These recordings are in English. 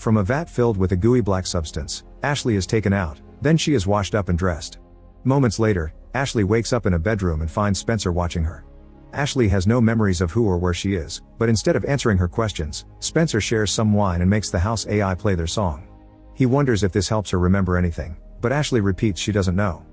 From a vat filled with a gooey black substance, Ashley is taken out, then she is washed up and dressed. Moments later, Ashley wakes up in a bedroom and finds Spencer watching her. Ashley has no memories of who or where she is, but instead of answering her questions, Spencer shares some wine and makes the house AI play their song. He wonders if this helps her remember anything, but Ashley repeats she doesn't know.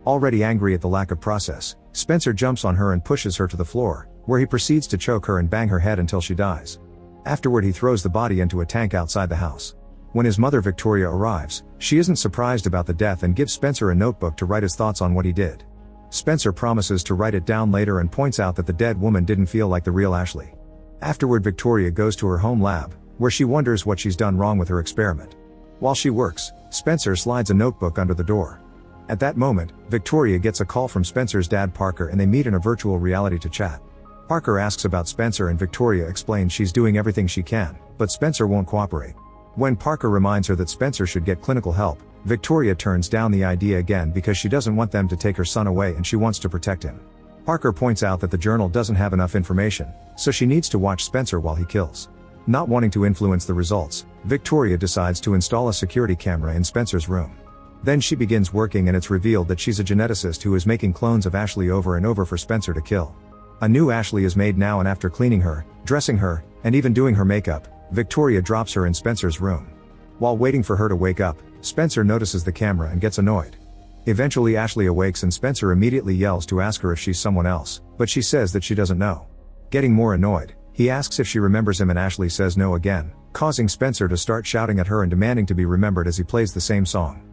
Already angry at the lack of process, Spencer jumps on her and pushes her to the floor, where he proceeds to choke her and bang her head until she dies. Afterward he throws the body into a tank outside the house. When his mother Victoria arrives, she isn't surprised about the death and gives Spencer a notebook to write his thoughts on what he did. Spencer promises to write it down later and points out that the dead woman didn't feel like the real Ashley. Afterward Victoria goes to her home lab, where she wonders what she's done wrong with her experiment. While she works, Spencer slides a notebook under the door. At that moment, Victoria gets a call from Spencer's dad Parker and they meet in a virtual reality to chat. Parker asks about Spencer and Victoria explains she's doing everything she can, but Spencer won't cooperate. When Parker reminds her that Spencer should get clinical help, Victoria turns down the idea again because she doesn't want them to take her son away and she wants to protect him. Parker points out that the journal doesn't have enough information, so she needs to watch Spencer while he kills. Not wanting to influence the results, Victoria decides to install a security camera in Spencer's room. Then she begins working and it's revealed that she's a geneticist who is making clones of Ashley over and over for Spencer to kill. A new Ashley is made now and after cleaning her, dressing her, and even doing her makeup, Victoria drops her in Spencer's room. While waiting for her to wake up, Spencer notices the camera and gets annoyed. Eventually Ashley awakes and Spencer immediately yells to ask her if she's someone else, but she says that she doesn't know. Getting more annoyed, he asks if she remembers him and Ashley says no again, causing Spencer to start shouting at her and demanding to be remembered as he plays the same song.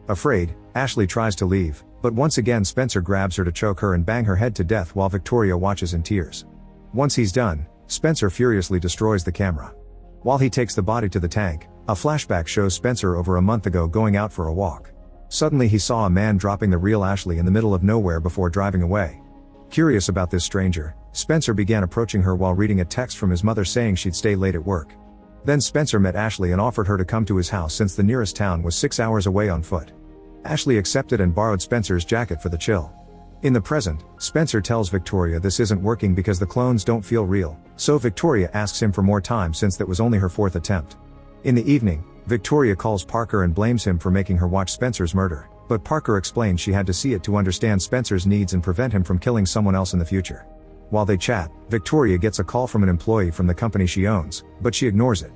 Afraid, Ashley tries to leave, but once again Spencer grabs her to choke her and bang her head to death while Victoria watches in tears. Once he's done, Spencer furiously destroys the camera. While he takes the body to the tank, a flashback shows Spencer over a month ago going out for a walk. Suddenly he saw a man dropping the real Ashley in the middle of nowhere before driving away. Curious about this stranger, Spencer began approaching her while reading a text from his mother saying she'd stay late at work. Then Spencer met Ashley and offered her to come to his house since the nearest town was 6 hours away on foot. Ashley accepted and borrowed Spencer's jacket for the chill. In the present, Spencer tells Victoria this isn't working because the clones don't feel real, so Victoria asks him for more time since that was only her fourth attempt. In the evening, Victoria calls Parker and blames him for making her watch Spencer's murder, but Parker explains she had to see it to understand Spencer's needs and prevent him from killing someone else in the future. While they chat, Victoria gets a call from an employee from the company she owns, but she ignores it.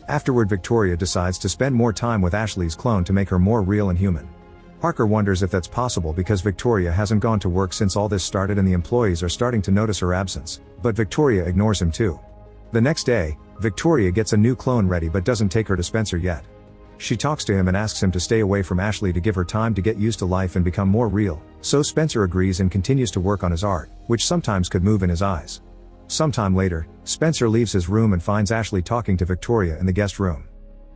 Afterward Victoria decides to spend more time with Ashley's clone to make her more real and human. Parker wonders if that's possible because Victoria hasn't gone to work since all this started and the employees are starting to notice her absence, but Victoria ignores him too. The next day, Victoria gets a new clone ready but doesn't take her to Spencer yet. She talks to him and asks him to stay away from Ashley to give her time to get used to life and become more real, so Spencer agrees and continues to work on his art, which sometimes could move in his eyes. Sometime later, Spencer leaves his room and finds Ashley talking to Victoria in the guest room.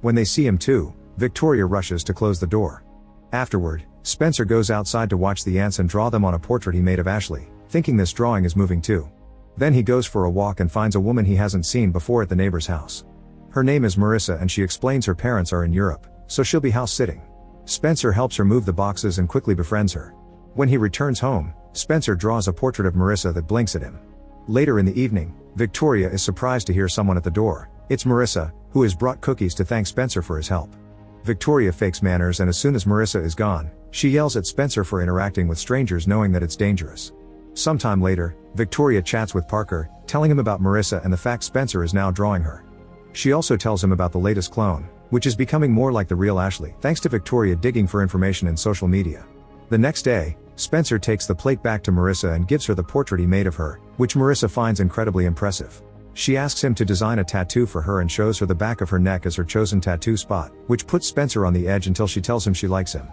When they see him too, Victoria rushes to close the door. Afterward, Spencer goes outside to watch the ants and draw them on a portrait he made of Ashley, thinking this drawing is moving too. Then he goes for a walk and finds a woman he hasn't seen before at the neighbor's house. Her name is Marissa and she explains her parents are in Europe, so she'll be house sitting. Spencer helps her move the boxes and quickly befriends her. When he returns home, Spencer draws a portrait of Marissa that blinks at him. Later in the evening, Victoria is surprised to hear someone at the door. It's Marissa, who has brought cookies to thank Spencer for his help. Victoria fakes manners and as soon as Marissa is gone, she yells at Spencer for interacting with strangers knowing that it's dangerous. Sometime later, Victoria chats with Parker, telling him about Marissa and the fact Spencer is now drawing her. She also tells him about the latest clone, which is becoming more like the real Ashley, thanks to Victoria digging for information in social media. The next day, Spencer takes the plate back to Marissa and gives her the portrait he made of her, which Marissa finds incredibly impressive. She asks him to design a tattoo for her and shows her the back of her neck as her chosen tattoo spot, which puts Spencer on the edge until she tells him she likes him.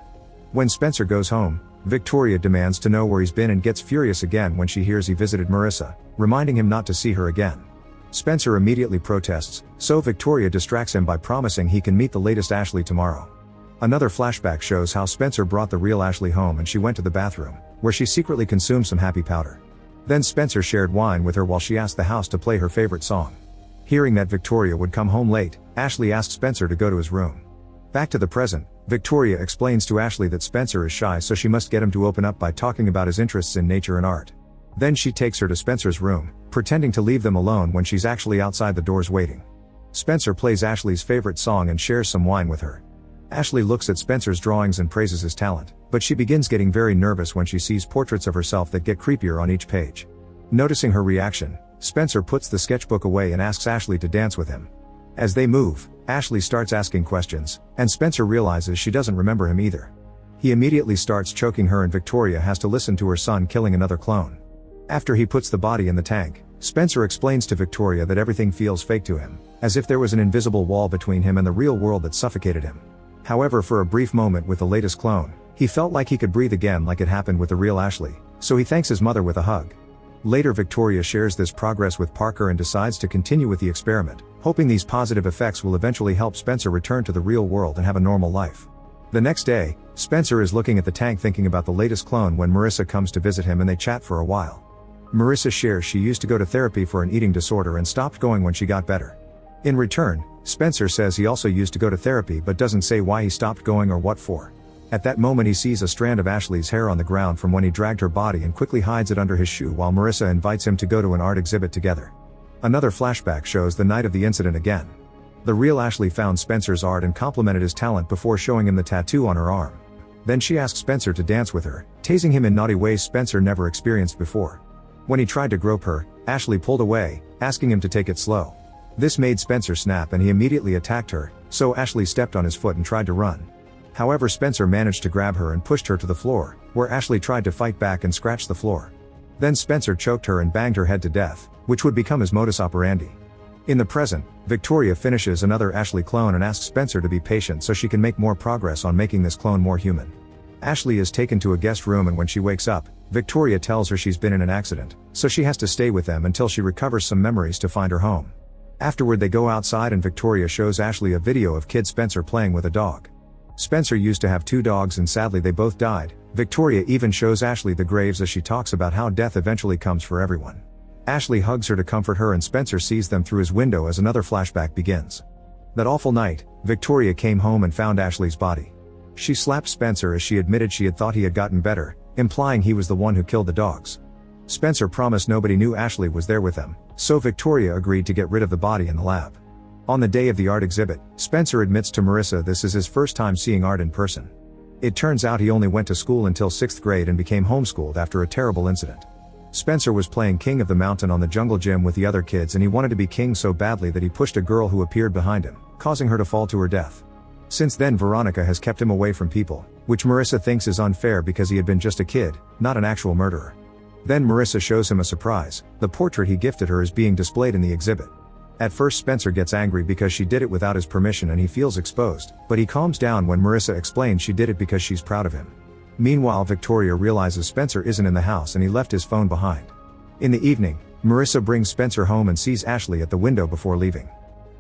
When Spencer goes home, Victoria demands to know where he's been and gets furious again when she hears he visited Marissa, reminding him not to see her again. Spencer immediately protests, so Victoria distracts him by promising he can meet the latest Ashley tomorrow. Another flashback shows how Spencer brought the real Ashley home and she went to the bathroom, where she secretly consumed some happy powder. Then Spencer shared wine with her while she asked the house to play her favorite song. Hearing that Victoria would come home late, Ashley asked Spencer to go to his room. Back to the present, Victoria explains to Ashley that Spencer is shy so she must get him to open up by talking about his interests in nature and art. Then she takes her to Spencer's room, pretending to leave them alone when she's actually outside the doors waiting. Spencer plays Ashley's favorite song and shares some wine with her. Ashley looks at Spencer's drawings and praises his talent, but she begins getting very nervous when she sees portraits of herself that get creepier on each page. Noticing her reaction, Spencer puts the sketchbook away and asks Ashley to dance with him. As they move, Ashley starts asking questions, and Spencer realizes she doesn't remember him either. He immediately starts choking her and Victoria has to listen to her son killing another clone. After he puts the body in the tank, Spencer explains to Victoria that everything feels fake to him, as if there was an invisible wall between him and the real world that suffocated him. However, for a brief moment with the latest clone, he felt like he could breathe again like it happened with the real Ashley, so he thanks his mother with a hug. Later, Victoria shares this progress with Parker and decides to continue with the experiment, hoping these positive effects will eventually help Spencer return to the real world and have a normal life. The next day, Spencer is looking at the tank thinking about the latest clone when Marissa comes to visit him and they chat for a while. Marissa shares she used to go to therapy for an eating disorder and stopped going when she got better. In return, Spencer says he also used to go to therapy but doesn't say why he stopped going or what for. At that moment he sees a strand of Ashley's hair on the ground from when he dragged her body and quickly hides it under his shoe while Marissa invites him to go to an art exhibit together. Another flashback shows the night of the incident again. The real Ashley found Spencer's art and complimented his talent before showing him the tattoo on her arm. Then she asked Spencer to dance with her, tasing him in naughty ways Spencer never experienced before. When he tried to grope her, Ashley pulled away, asking him to take it slow. This made Spencer snap and he immediately attacked her, so Ashley stepped on his foot and tried to run. However, Spencer managed to grab her and pushed her to the floor, where Ashley tried to fight back and scratch the floor. Then Spencer choked her and banged her head to death, which would become his modus operandi. In the present, Victoria finishes another Ashley clone and asks Spencer to be patient so she can make more progress on making this clone more human. Ashley is taken to a guest room and when she wakes up, Victoria tells her she's been in an accident, so she has to stay with them until she recovers some memories to find her home. Afterward they go outside and Victoria shows Ashley a video of kid Spencer playing with a dog. Spencer used to have 2 dogs and sadly they both died. Victoria even shows Ashley the graves as she talks about how death eventually comes for everyone. Ashley hugs her to comfort her and Spencer sees them through his window as another flashback begins. That awful night, Victoria came home and found Ashley's body. She slapped Spencer as she admitted she had thought he had gotten better, implying he was the one who killed the dogs. Spencer promised nobody knew Ashley was there with them, so Victoria agreed to get rid of the body in the lab. On the day of the art exhibit, Spencer admits to Marissa this is his first time seeing art in person. It turns out he only went to school until 6th grade and became homeschooled after a terrible incident. Spencer was playing King of the Mountain on the jungle gym with the other kids and he wanted to be king so badly that he pushed a girl who appeared behind him, causing her to fall to her death. Since then Veronica has kept him away from people, which Marissa thinks is unfair because he had been just a kid, not an actual murderer. Then Marissa shows him a surprise. The portrait he gifted her is being displayed in the exhibit. At first Spencer gets angry because she did it without his permission and he feels exposed, but he calms down when Marissa explains she did it because she's proud of him. Meanwhile, Victoria realizes Spencer isn't in the house and he left his phone behind. In the evening, Marissa brings Spencer home and sees Ashley at the window before leaving.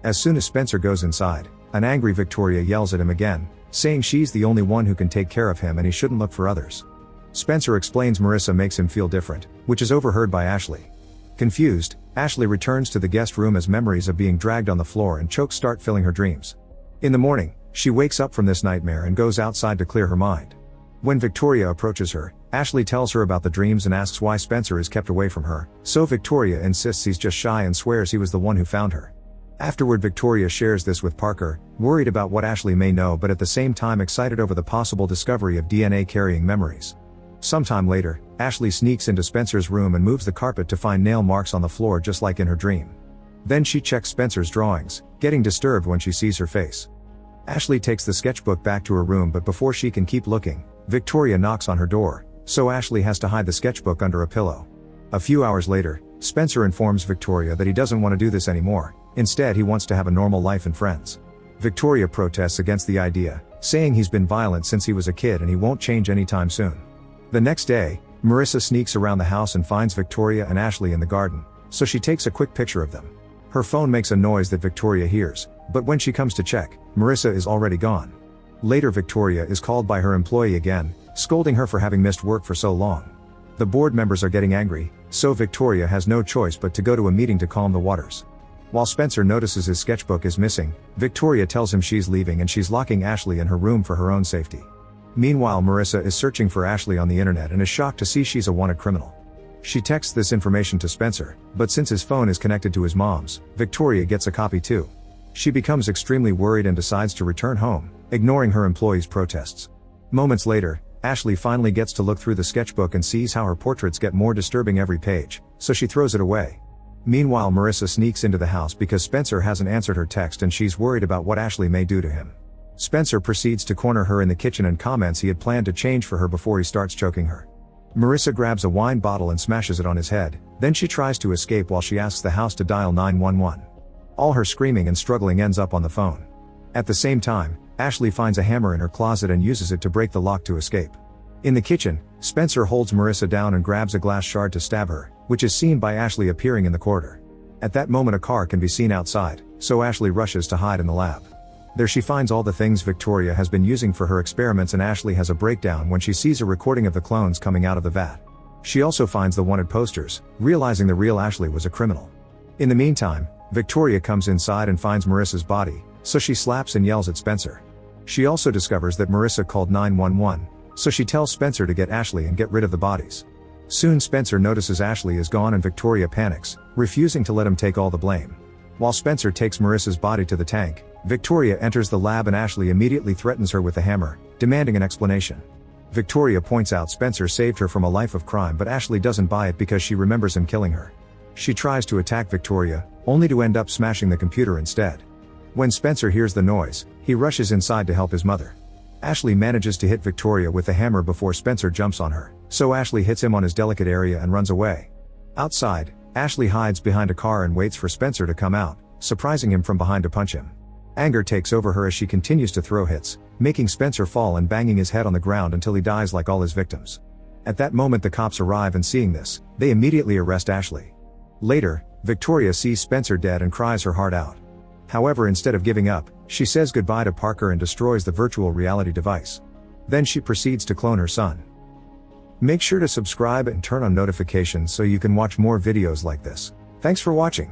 As soon as Spencer goes inside, an angry Victoria yells at him again, saying she's the only one who can take care of him and he shouldn't look for others. Spencer explains Marissa makes him feel different, which is overheard by Ashley. Confused, Ashley returns to the guest room as memories of being dragged on the floor and choked start filling her dreams. In the morning, she wakes up from this nightmare and goes outside to clear her mind. When Victoria approaches her, Ashley tells her about the dreams and asks why Spencer is kept away from her, so Victoria insists he's just shy and swears he was the one who found her. Afterward, Victoria shares this with Parker, worried about what Ashley may know but at the same time excited over the possible discovery of DNA carrying memories. Sometime later, Ashley sneaks into Spencer's room and moves the carpet to find nail marks on the floor just like in her dream. Then she checks Spencer's drawings, getting disturbed when she sees her face. Ashley takes the sketchbook back to her room but before she can keep looking, Victoria knocks on her door, so Ashley has to hide the sketchbook under a pillow. A few hours later, Spencer informs Victoria that he doesn't want to do this anymore, instead he wants to have a normal life and friends. Victoria protests against the idea, saying he's been violent since he was a kid and he won't change anytime soon. The next day, Marissa sneaks around the house and finds Victoria and Ashley in the garden, so she takes a quick picture of them. Her phone makes a noise that Victoria hears, but when she comes to check, Marissa is already gone. Later, Victoria is called by her employee again, scolding her for having missed work for so long. The board members are getting angry, so Victoria has no choice but to go to a meeting to calm the waters. While Spencer notices his sketchbook is missing, Victoria tells him she's leaving and she's locking Ashley in her room for her own safety. Meanwhile, Marissa is searching for Ashley on the internet and is shocked to see she's a wanted criminal. She texts this information to Spencer, but since his phone is connected to his mom's, Victoria gets a copy too. She becomes extremely worried and decides to return home, ignoring her employees' protests. Moments later, Ashley finally gets to look through the sketchbook and sees how her portraits get more disturbing every page, so she throws it away. Meanwhile, Marissa sneaks into the house because Spencer hasn't answered her text and she's worried about what Ashley may do to him. Spencer proceeds to corner her in the kitchen and comments he had planned to change for her before he starts choking her. Marissa grabs a wine bottle and smashes it on his head, then she tries to escape while she asks the house to dial 911. All her screaming and struggling ends up on the phone. At the same time, Ashley finds a hammer in her closet and uses it to break the lock to escape. In the kitchen, Spencer holds Marissa down and grabs a glass shard to stab her, which is seen by Ashley appearing in the corridor. At that moment a car can be seen outside, so Ashley rushes to hide in the lab. There she finds all the things Victoria has been using for her experiments, and Ashley has a breakdown when she sees a recording of the clones coming out of the vat. She also finds the wanted posters, realizing the real Ashley was a criminal. In the meantime, Victoria comes inside and finds Marissa's body, so she slaps and yells at Spencer. She also discovers that Marissa called 911, so she tells Spencer to get Ashley and get rid of the bodies. Soon Spencer notices Ashley is gone and Victoria panics, refusing to let him take all the blame. While Spencer takes Marissa's body to the tank, Victoria enters the lab and Ashley immediately threatens her with a hammer, demanding an explanation. Victoria points out Spencer saved her from a life of crime, but Ashley doesn't buy it because she remembers him killing her. She tries to attack Victoria, only to end up smashing the computer instead. When Spencer hears the noise, he rushes inside to help his mother. Ashley manages to hit Victoria with the hammer before Spencer jumps on her, so Ashley hits him on his delicate area and runs away. Outside, Ashley hides behind a car and waits for Spencer to come out, surprising him from behind to punch him. Anger takes over her as she continues to throw hits, making Spencer fall and banging his head on the ground until he dies like all his victims. At that moment the cops arrive, and seeing this, they immediately arrest Ashley. Later, Victoria sees Spencer dead and cries her heart out. However, instead of giving up, she says goodbye to Parker and destroys the virtual reality device. Then she proceeds to clone her son. Make sure to subscribe and turn on notifications so you can watch more videos like this. Thanks for watching.